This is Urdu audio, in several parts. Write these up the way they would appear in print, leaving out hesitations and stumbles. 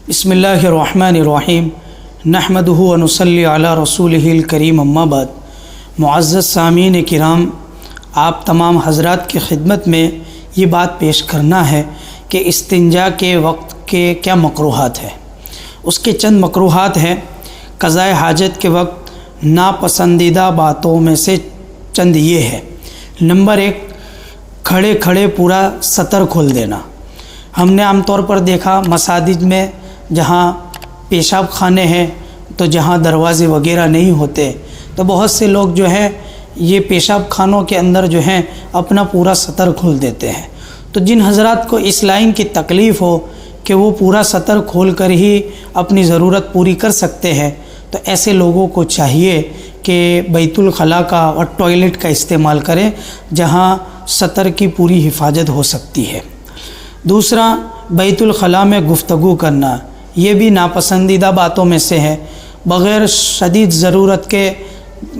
بسم اللہ الرحمن الرحیم نحمدہ و نصلی علی رسولہ الکریم اما بعد۔ معزز سامعین کرام، آپ تمام حضرات کی خدمت میں یہ بات پیش کرنا ہے کہ استنجا کے وقت کے کیا مکروہات ہیں۔ اس کے چند مکروہات ہیں۔ قضاء حاجت کے وقت ناپسندیدہ باتوں میں سے چند یہ ہے۔ نمبر 1، کھڑے کھڑے پورا سطر کھول دینا۔ ہم نے عام طور پر دیکھا مساجد میں جہاں پیشاب خانے ہیں تو جہاں دروازے وغیرہ نہیں ہوتے تو بہت سے لوگ جو ہے یہ پیشاب خانوں کے اندر جو ہیں اپنا پورا سطر کھول دیتے ہیں۔ تو جن حضرات کو اس لائن کی تکلیف ہو کہ وہ پورا سطر کھول کر ہی اپنی ضرورت پوری کر سکتے ہیں تو ایسے لوگوں کو چاہیے کہ بیت الخلاء کا اور ٹوائلٹ کا استعمال کریں جہاں سطر کی پوری حفاظت ہو سکتی ہے۔ دوسرا، بیت الخلاء میں گفتگو کرنا، یہ بھی ناپسندیدہ باتوں میں سے ہے۔ بغیر شدید ضرورت کے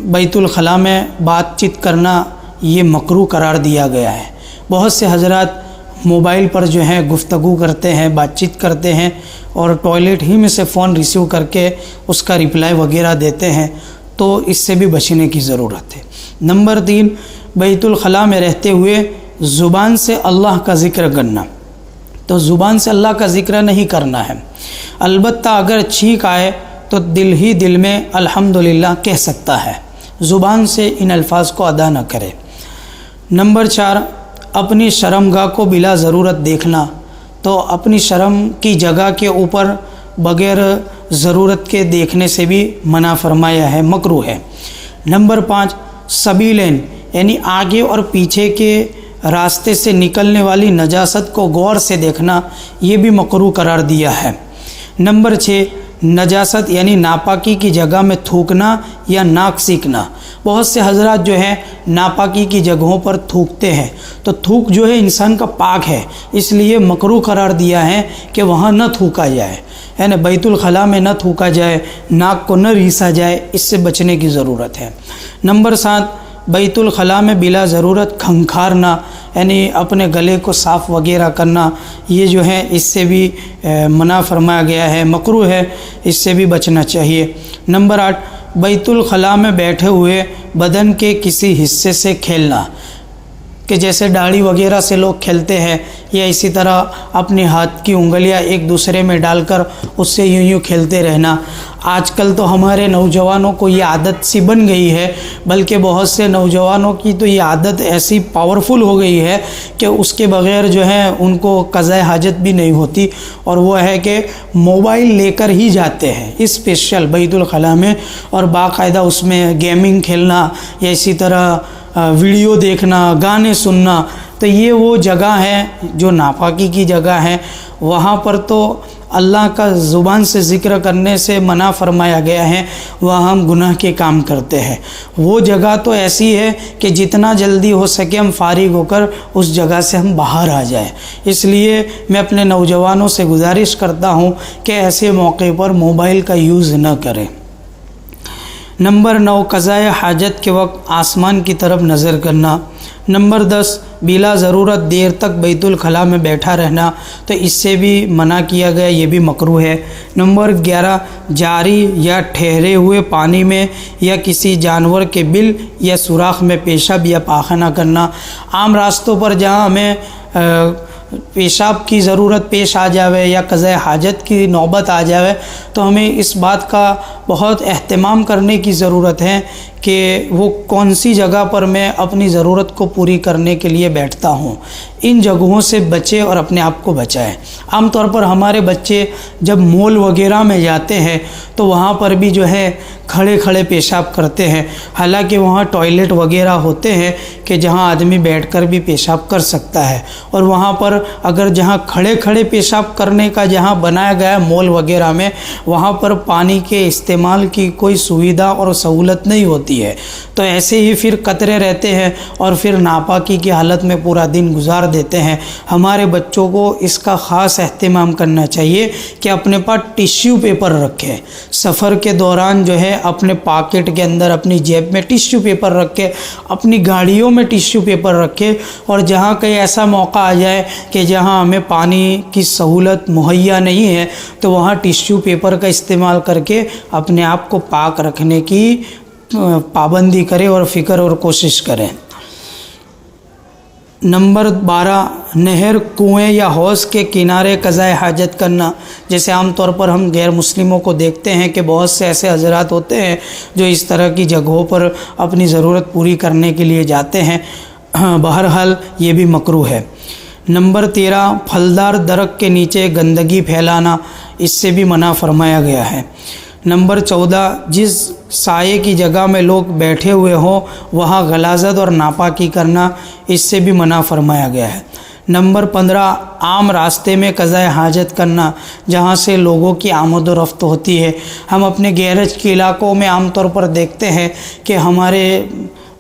بیت الخلاء میں بات چیت کرنا یہ مکروہ قرار دیا گیا ہے۔ بہت سے حضرات موبائل پر جو ہیں گفتگو کرتے ہیں، بات چیت کرتے ہیں اور ٹوائلٹ ہی میں سے فون ریسیو کر کے اس کا رپلائی وغیرہ دیتے ہیں، تو اس سے بھی بچنے کی ضرورت ہے۔ نمبر 3، بیت الخلاء میں رہتے ہوئے زبان سے اللہ کا ذکر کرنا۔ تو زبان سے اللہ کا ذکر نہیں کرنا ہے، البتہ اگر چھینک آئے تو دل ہی دل میں الحمدللہ کہہ سکتا ہے، زبان سے ان الفاظ کو ادا نہ کرے۔ نمبر 4، اپنی شرمگاہ کو بلا ضرورت دیکھنا۔ تو اپنی شرم کی جگہ کے اوپر بغیر ضرورت کے دیکھنے سے بھی منع فرمایا ہے، مکروہ ہے۔ نمبر 5، سبیلین یعنی آگے اور پیچھے کے راستے سے نکلنے والی نجاست کو غور سے دیکھنا، یہ بھی مکروہ قرار دیا ہے۔ نمبر 6، نجاست یعنی ناپاکی کی جگہ میں تھوکنا یا ناک سیکنا۔ بہت سے حضرات جو ہے ناپاکی کی جگہوں پر تھوکتے ہیں، تو تھوک جو ہے انسان کا پاک ہے، اس لیے مکروہ قرار دیا ہے کہ وہاں نہ تھوکا جائے، یعنی بیت الخلاء میں نہ تھوکا جائے، ناک کو نہ ریسا جائے، اس سے بچنے کی ضرورت ہے۔ نمبر 7، بیت الخلاء میں بلا ضرورت کھنکھارنا یعنی اپنے گلے کو صاف وغیرہ کرنا، یہ جو ہے اس سے بھی منع فرمایا گیا ہے، مکروہ ہے، اس سے بھی بچنا چاہیے۔ نمبر 8، بیت الخلاء میں بیٹھے ہوئے بدن کے کسی حصے سے کھیلنا، کہ جیسے داڑھی وغیرہ سے لوگ کھیلتے ہیں یا اسی طرح اپنے ہاتھ کی انگلیاں ایک دوسرے میں ڈال کر اس سے یوں کھیلتے رہنا۔ آج کل تو ہمارے نوجوانوں کو یہ عادت سی بن گئی ہے، بلکہ بہت سے نوجوانوں کی تو یہ عادت ایسی پاورفل ہو گئی ہے کہ اس کے بغیر جو ہے ان کو قضاء حاجت بھی نہیں ہوتی، اور وہ ہے کہ موبائل لے کر ہی جاتے ہیں اسپیشل بیت الخلاء میں، اور باقاعدہ اس میں گیمنگ کھیلنا یا اسی طرح ویڈیو دیکھنا، گانے سننا۔ تو یہ وہ جگہ ہے جو ناپاکی کی جگہ ہے، وہاں پر تو اللہ کا زبان سے ذکر کرنے سے منع فرمایا گیا ہے، وہاں ہم گناہ کے کام کرتے ہیں۔ وہ جگہ تو ایسی ہے کہ جتنا جلدی ہو سکے ہم فارغ ہو کر اس جگہ سے ہم باہر آ جائیں۔ اس لیے میں اپنے نوجوانوں سے گزارش کرتا ہوں کہ ایسے موقع پر موبائل کا یوز نہ کریں۔ نمبر 9، قضاء حاجت کے وقت آسمان کی طرف نظر کرنا۔ نمبر 10، بلا ضرورت دیر تک بیت الخلاء میں بیٹھا رہنا، تو اس سے بھی منع کیا گیا، یہ بھی مکروہ ہے۔ نمبر 11، جاری یا ٹھہرے ہوئے پانی میں یا کسی جانور کے بل یا سوراخ میں پیشاب یا پاخانہ کرنا۔ عام راستوں پر جہاں ہمیں پیشاب کی ضرورت پیش آ جاوے یا قضاء حاجت کی نوبت آ جاوے تو ہمیں اس بات کا بہت اہتمام کرنے کی ضرورت ہے کہ وہ کون سی جگہ پر میں اپنی ضرورت کو پوری کرنے کے لیے بیٹھتا ہوں۔ ان جگہوں سے بچے اور اپنے آپ کو بچائیں۔ عام طور پر ہمارے بچے جب مال وغیرہ میں جاتے ہیں تو وہاں پر بھی جو ہے کھڑے کھڑے پیشاب کرتے ہیں، حالانکہ وہاں ٹوائلٹ وغیرہ ہوتے ہیں کہ جہاں آدمی بیٹھ کر بھی پیشاب کر سکتا ہے، اور وہاں پر اگر جہاں کھڑے کھڑے پیشاب کرنے کا جہاں بنایا گیا ہے مال وغیرہ میں، وہاں پر پانی کے استعمال کی کوئی سویدھا اور سہولت نہیں ہوتی۔ ہوتی ہے، تو ایسے ہی پھر قطرے رہتے ہیں اور پھر ناپاکی کی حالت میں پورا دن گزار دیتے ہیں۔ ہمارے بچوں کو اس کا خاص اہتمام کرنا چاہیے کہ اپنے پاس ٹیشو پیپر رکھے، سفر کے دوران جو ہے اپنے پاکٹ کے اندر اپنی جیب میں ٹیشو پیپر رکھے، اپنی گاڑیوں میں ٹیشو پیپر رکھے، اور جہاں کہیں ایسا موقع آ جائے کہ جہاں ہمیں پانی کی سہولت مہیا نہیں ہے تو وہاں ٹیشو پیپر کا استعمال کر کے اپنے آپ کو پاک رکھنے کی پابندی کرے اور فکر اور کوشش کریں۔ نمبر 12، نہر، کنویں یا حوض کے کنارے قضائے حاجت کرنا۔ جیسے عام طور پر ہم غیر مسلموں کو دیکھتے ہیں کہ بہت سے ایسے حضرات ہوتے ہیں جو اس طرح کی جگہوں پر اپنی ضرورت پوری کرنے کے لیے جاتے ہیں، بہرحال یہ بھی مکروہ ہے۔ نمبر 13، پھلدار درخت کے نیچے گندگی پھیلانا، اس سے بھی منع فرمایا گیا ہے۔ نمبر 14، جس سائے کی جگہ میں لوگ بیٹھے ہوئے ہوں وہاں غلاظت اور ناپاکی کرنا، اس سے بھی منع فرمایا گیا ہے۔ نمبر 15، عام راستے میں قضائے حاجت کرنا، جہاں سے لوگوں کی آمد و رفت ہوتی ہے۔ ہم اپنے گیرج کے علاقوں میں عام طور پر دیکھتے ہیں کہ ہمارے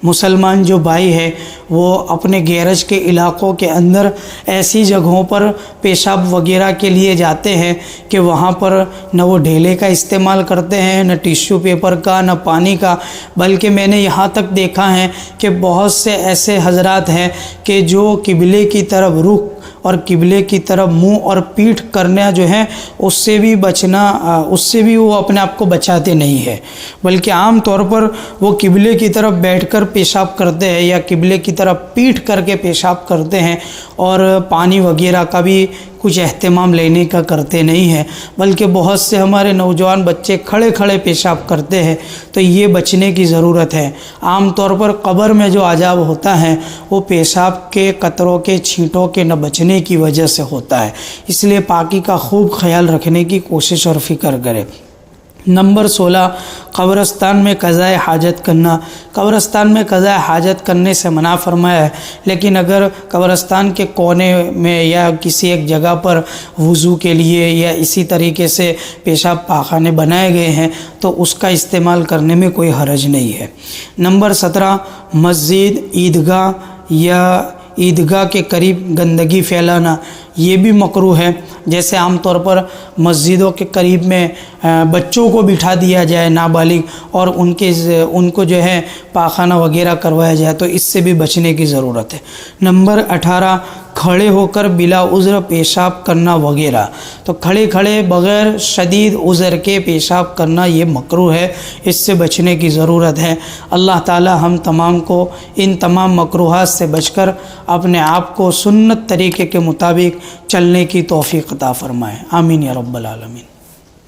مسلمان جو بھائی ہیں وہ اپنے گیرج کے علاقوں کے اندر ایسی جگہوں پر پیشاب وغیرہ کے لیے جاتے ہیں کہ وہاں پر نہ وہ ڈھیلے کا استعمال کرتے ہیں، نہ ٹیشو پیپر کا، نہ پانی کا، بلکہ میں نے یہاں تک دیکھا ہے کہ بہت سے ایسے حضرات ہیں کہ جو قبلے کی طرف رخ اور قبلے کی طرف منہ اور پیٹھ کرنا جو ہے اس سے بھی بچنا، اس سے بھی وہ اپنے آپ کو بچاتے نہیں ہیں، بلکہ عام طور پر وہ قبلے کی طرف بیٹھ کر پیشاب کرتے ہیں یا قبلے کی طرف پیٹھ کر کے پیشاب کرتے ہیں، اور پانی وغیرہ کا بھی کچھ اہتمام لینے کا کرتے نہیں ہیں، بلکہ بہت سے ہمارے نوجوان بچے کھڑے کھڑے پیشاب کرتے ہیں۔ تو یہ بچنے کی ضرورت ہے۔ عام طور پر قبر میں جو عذاب ہوتا ہے وہ پیشاب کے قطروں کے چھینٹوں کے نہ بچنے کی وجہ سے ہوتا ہے، اس لیے پاکی کا خوب خیال رکھنے کی کوشش اور فکر کرے۔ نمبر 16، قبرستان میں قضائے حاجت کرنا۔ قبرستان میں قضائے حاجت کرنے سے منع فرمایا ہے، لیکن اگر قبرستان کے کونے میں یا کسی ایک جگہ پر وضو کے لیے یا اسی طریقے سے پیشاب پاخانے بنائے گئے ہیں تو اس کا استعمال کرنے میں کوئی حرج نہیں ہے۔ نمبر 17، مسجد، عیدگاہ یا عیدگاہ کے قریب گندگی پھیلانا، یہ بھی مکروہ ہے۔ جیسے عام طور پر مسجدوں کے قریب میں بچوں کو بٹھا دیا جائے نابالغ اور ان کو جو ہے پاخانہ وغیرہ کروایا جائے، تو اس سے بھی بچنے کی ضرورت ہے۔ نمبر 18، کھڑے ہو کر بلا عذر پیشاب کرنا وغیرہ۔ تو کھڑے کھڑے بغیر شدید عذر کے پیشاب کرنا یہ مکروہ ہے، اس سے بچنے کی ضرورت ہے۔ اللہ تعالی ہم تمام کو ان تمام مکروہات سے بچ کر اپنے آپ کو سنت طریقے کے مطابق چلنے کی توفیق عطا فرمائے۔ آمین یا رب العالمین۔